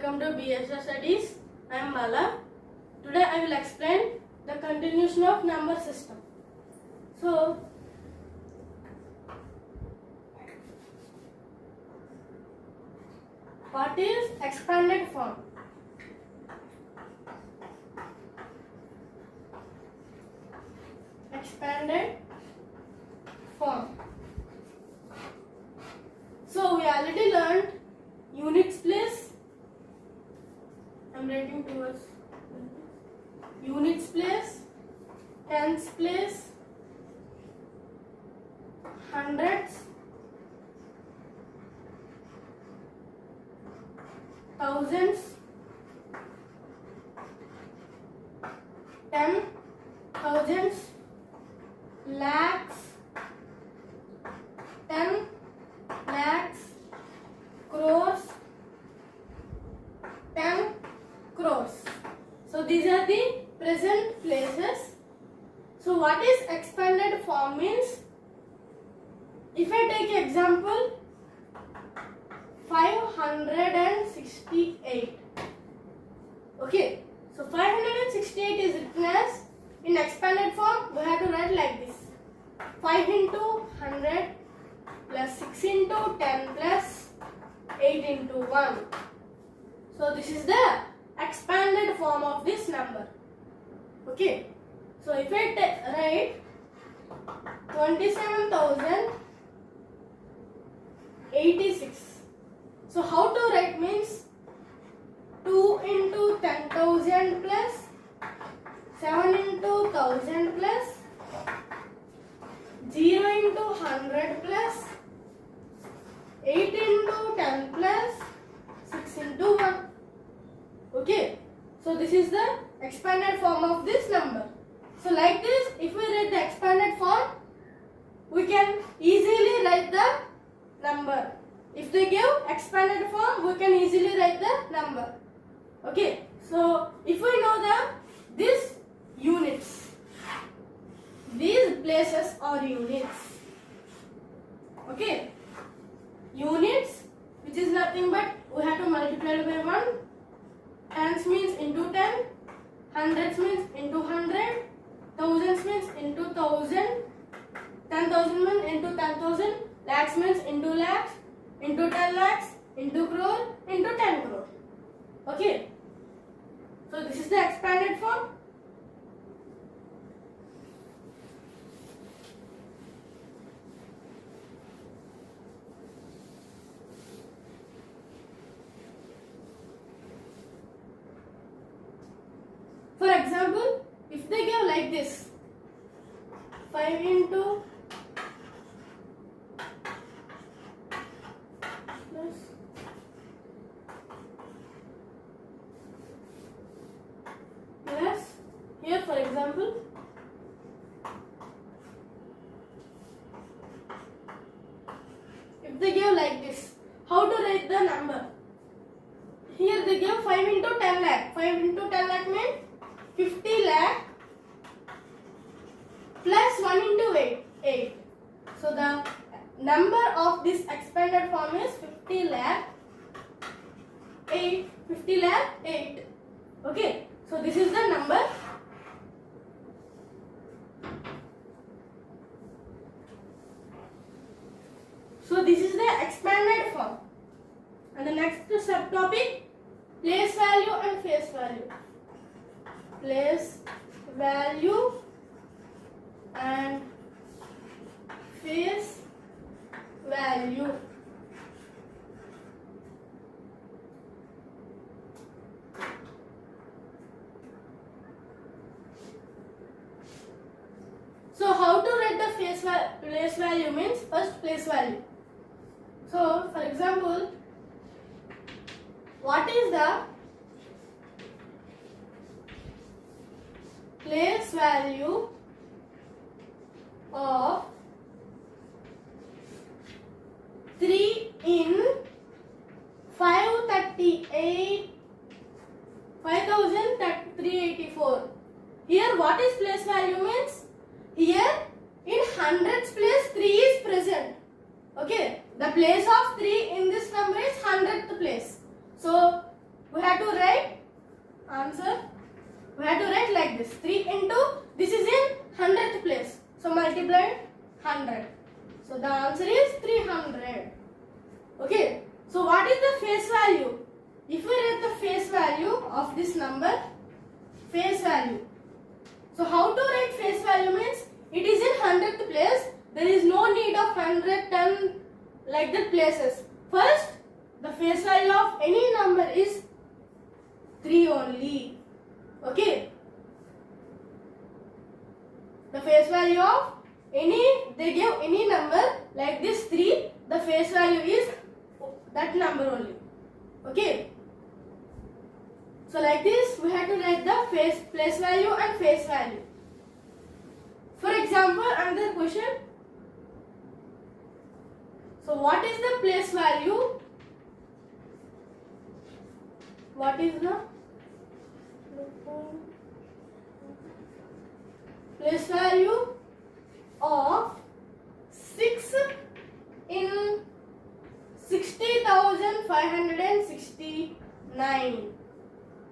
Welcome to BSS Studies. I am Bala. Today I will explain the continuation of number system. So, what is expanded form? Expanded form. So, we already learned units place. I am writing towards units place, tens place, hundreds, thousands, 10,000s, lakhs, 10 lakhs, crores, 10 crores. So these are the present places. So what is expanded form means? If I take example 568. Okay, so 568 is written as, in expanded form we have to write like this: 5 into 100 plus 6 into 10 plus 8 into 1. So this is the expanded form of this number. Okay, so if I write 27,086. So how to write means 2 into 10,000 plus 7 into 1000 plus 0 into 100 plus 8 into 10 plus 6 into 1. Okay, so this is the expanded form of this number. So like this, if we write the expanded form, we can easily write the number. If they give expanded form, we can easily write the number. Okay, so if we know these units, these places are units. Okay, units, which is nothing but we have to multiply by 1. Tens means into 10, hundreds means into 100, thousands means into 1000, 10,000 means into 10,000, lakhs means into lakhs, into 10 lakhs, into crore, into 10 crore. Okay, so this is the expanded form. For example, if they give like this, 5 into plus here for example, if they give like this, how to write the number? Here they give 5 into 10 lakh. 5 into 10 lakh means 50 lakh plus 1 into 8. So the number of this expanded form is 50 lakh 8. 50 lakh 8. Okay, so this is the number. So this is the expanded form. And the next subtopic, place value and face value. Place value and face value. So how to write the place value means first place value. So for example, what is the place value of 3 in 5,384. Here what is place value means? Here in hundreds place 3 is present. Okay, the place of 3 in this number is 100th place. So we answer? We have to write like this. 3 into, this is in 100th place. So multiplied 100. So the answer is 300. Okay. So what is the face value? If we write the face value of this number, face value. So how to write face value means it is in 100th place. There is no need of 110 like that places. First, the face value of any number is 3 only. Okay. The face value of they give any number like this 3, the face value is that number only. Okay. So like this we have to write the place value and face value. For example, another question. So what is the place value? What is the place value of 6 in 60,569?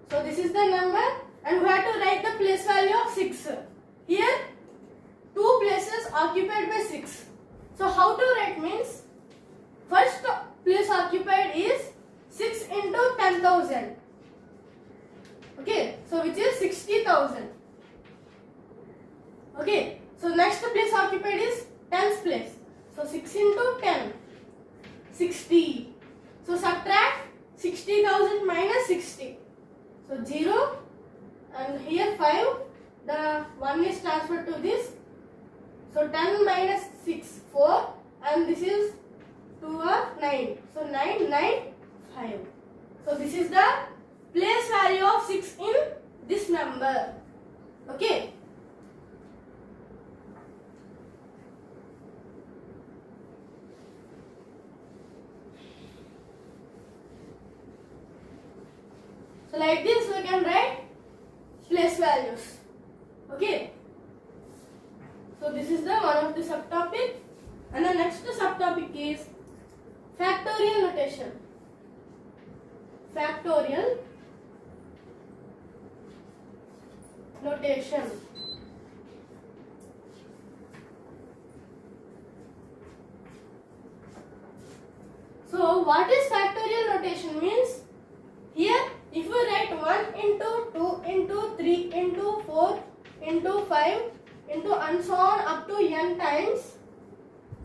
So this is the number and we have to write the place value of 6. Here 2 places occupied by 6. So how to write means first place occupied is 6 into 10,000. Okay, so which is 60,000. Okay, so next place occupied is 10th place. So 6 into 10, 60. So subtract 60,000 minus 60. So 0 and here 5. The 1 is transferred to this. So 10 minus 6, 4 and this is 2 or 9. So 9, 9, 5. So this is the place value of 6 in this number. Okay. So like this we can write place values. Okay. So this is the one of the subtopic and the next subtopic is factorial notation. Factorial notation. So what is factorial notation means? Here if we write 1 into 2 into 3 into 4 into 5 into and so on up to n times,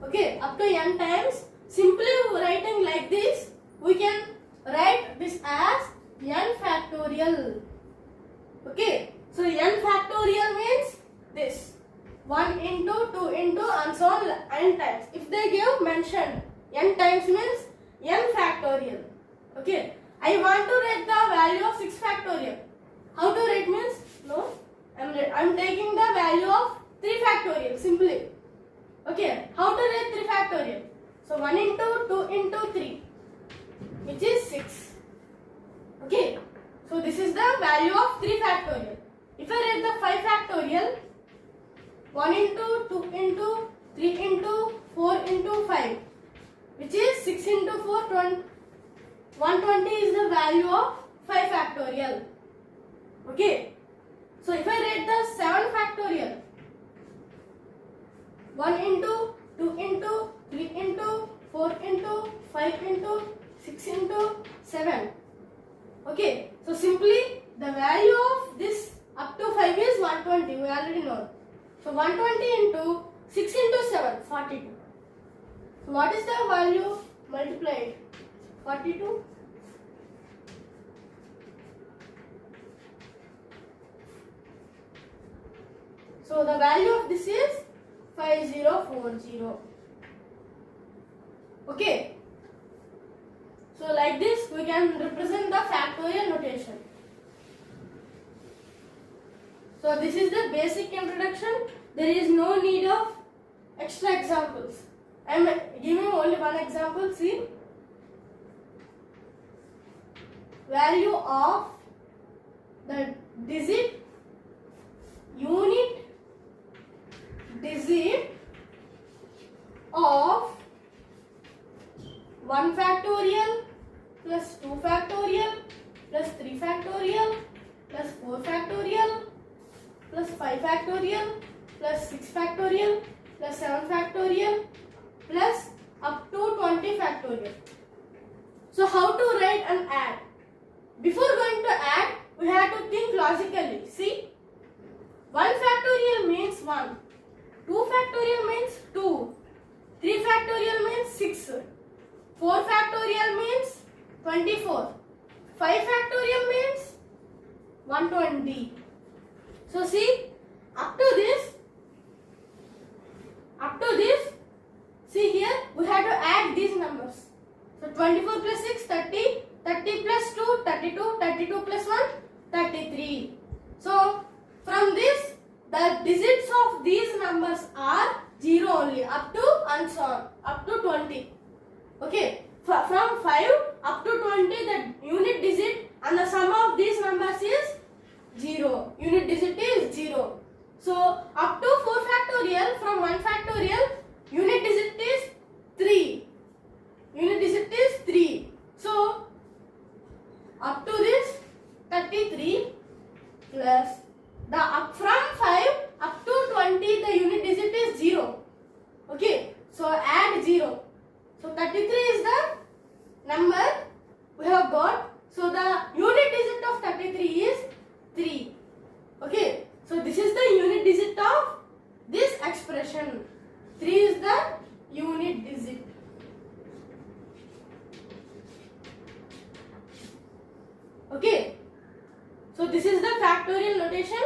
okay, up to n times, simply writing like this, we can write this as n factorial. Okay, so n factorial means this 1 into 2 into and so on n times. If they give mentioned n times means n factorial. Okay, I want to write the value of 6 factorial. How to write means, no, I'm taking the value of 3 factorial simply. Okay, how to write 3 factorial? So 1 into 2 into 3, which is 6. Okay, so this is the value of 3 factorial. If I write the 5 factorial, 1 into 2 into 3 into 4 into 5, which is 6 into 4, 120 is the value of 5 factorial. Okay, so if I write the 7 factorial, 1 into 2 into 3 into 4 into 5 into 6 into 7. Okay, so simply the value of this up to 5 is 120, we already know. So 120 into 6 into 7, 42. So what is the value multiplied? 42. So the value of this is 5040. Okay. So like this we can represent the factorial notation. So this is the basic introduction. There is no need of extra examples. I am giving only one example. See, value of the digit, unit digit of 1 factorial plus 2 factorial plus 3 factorial plus 4 factorial plus 5 factorial plus 6 factorial plus 7 factorial plus up to 20 factorial. So how to write and add? Before going to add, we have to think logically. See, 1 factorial means 1, 2 factorial means 2, 3 factorial means 6, 4 factorial means 24, 5 factorial means 120. So see, up to this, see here, we have to add these numbers. So 24 plus 6, 30, 30 plus 2, 32, 32 plus 1, 33. So from this, the digits of these numbers are 0 only, up to and so on, up to 20. Okay, from 5 up to 20, the unit digit and the sum of these numbers is 0. Unit digit is 0. So up to 4 factorial, from 1 factorial, unit digit is 3. Unit digit is 3. So up to this 33 plus the up from 5 up to 20, the unit digit is 0. Okay, so add 0. So 33 is the number we have got. So the unit digit of 33 is 3. Okay, so this is the unit digit of this expression. 3 is the unit digit. Okay, so this is the factorial notation,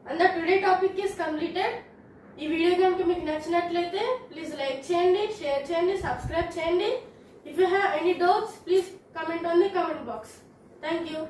and the today topic is completed. ఈ video కనుక మీకు నచ్చినట్లయితే please like చేయండి, share చేయండి, subscribe చేయండి. If you have any doubts, please comment on the comment box. Thank you.